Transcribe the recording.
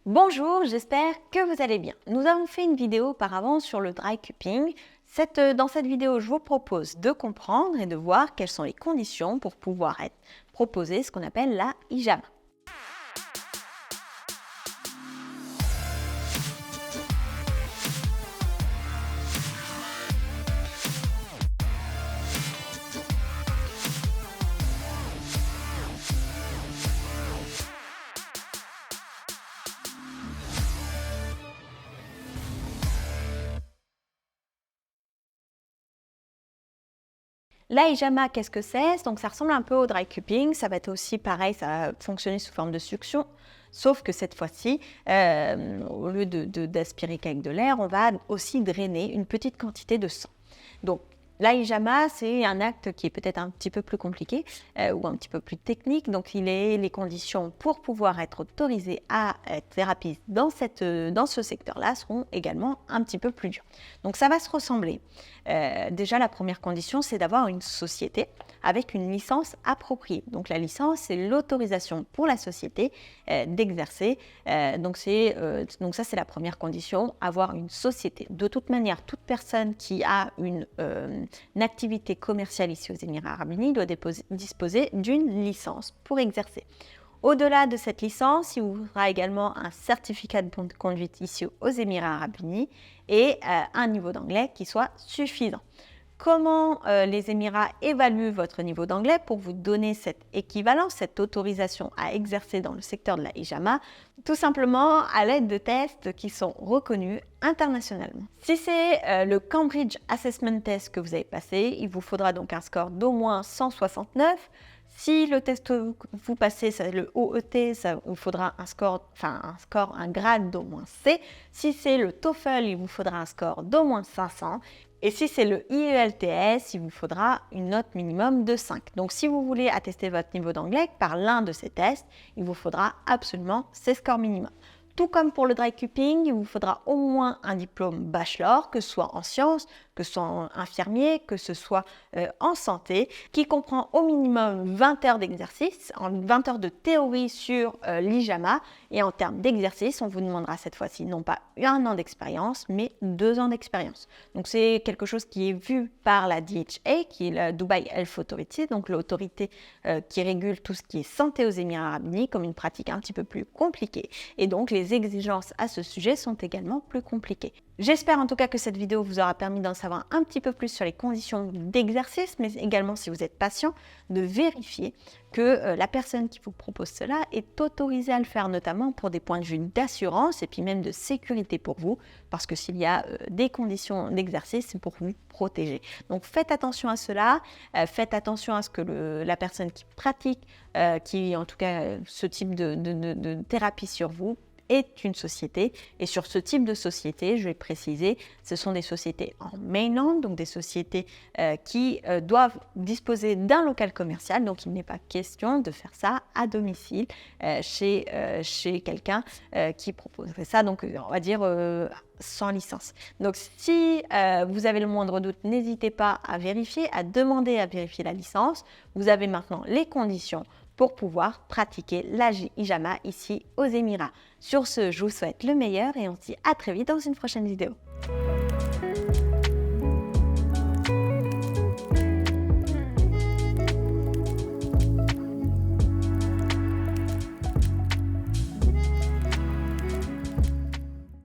Bonjour, j'espère que vous allez bien. Nous avons fait une vidéo auparavant sur le dry cupping. Dans cette vidéo, je vous propose de comprendre et de voir quelles sont les conditions pour pouvoir proposer ce qu'on appelle la hijama. La hijama, qu'est-ce que c'est? Donc ça ressemble un peu au dry cupping, ça va être aussi pareil, ça va fonctionner sous forme de succion, sauf que cette fois-ci, au lieu d'aspirer qu'avec de l'air, on va aussi drainer une petite quantité de sang. Donc la hijama, c'est un acte qui est peut-être un petit peu plus compliqué ou un petit peu plus technique. Donc, les conditions pour pouvoir être autorisé à être thérapiste dans ce secteur-là seront également un petit peu plus dures. Donc, ça va se ressembler. Déjà, la première condition, c'est d'avoir une société avec une licence appropriée. Donc, la licence, c'est l'autorisation pour la société d'exercer. Donc, ça, c'est la première condition, avoir une société. De toute manière, toute personne qui a une activité commerciale ici aux Émirats Arabes Unis doit disposer d'une licence pour exercer. Au-delà de cette licence, il vous faudra également un certificat de bonne conduite ici aux Émirats Arabes Unis et un niveau d'anglais qui soit suffisant. Comment les Émirats évaluent votre niveau d'anglais pour vous donner cette équivalence, cette autorisation à exercer dans le secteur de la hijama? Tout simplement à l'aide de tests qui sont reconnus internationalement. Si c'est le Cambridge Assessment Test que vous avez passé, il vous faudra donc un score d'au moins 169. Si le test vous passez, le OET, ça vous faudra un grade d'au moins C. Si c'est le TOEFL, il vous faudra un score d'au moins 500. Et si c'est le IELTS, il vous faudra une note minimum de 5. Donc, si vous voulez attester votre niveau d'anglais par l'un de ces tests, il vous faudra absolument ces scores minimums. Tout comme pour le dry cupping, il vous faudra au moins un diplôme bachelor, que ce soit en sciences, que ce soit en infirmier, que ce soit en santé, qui comprend au minimum 20 heures d'exercice, 20 heures de théorie sur l'hijama. Et en termes d'exercice, on vous demandera cette fois-ci non pas 1 an d'expérience, mais 2 ans d'expérience. Donc c'est quelque chose qui est vu par la DHA, qui est la Dubai Health Authority, donc l'autorité qui régule tout ce qui est santé aux Émirats Arabes Unis, comme une pratique un petit peu plus compliquée. Et donc les exigences à ce sujet sont également plus compliquées. J'espère en tout cas que cette vidéo vous aura permis d'en savoir un petit peu plus sur les conditions d'exercice, mais également, si vous êtes patient, de vérifier que la personne qui vous propose cela est autorisée à le faire, notamment pour des points de vue d'assurance et puis même de sécurité pour vous, parce que s'il y a des conditions d'exercice, c'est pour vous protéger. Donc faites attention à cela, faites attention à ce que la personne qui pratique, qui en tout cas ce type de thérapie sur vous, est une société. Et sur ce type de société, je vais préciser, ce sont des sociétés en mainland, donc des sociétés qui doivent disposer d'un local commercial. Donc il n'est pas question de faire ça à domicile chez quelqu'un qui proposerait ça, donc on va dire sans licence. Donc si vous avez le moindre doute, n'hésitez pas à vérifier, à demander à vérifier la licence. Vous avez maintenant les conditions pour pouvoir pratiquer la hijama ici aux Émirats. Sur ce, je vous souhaite le meilleur et on se dit à très vite dans une prochaine vidéo.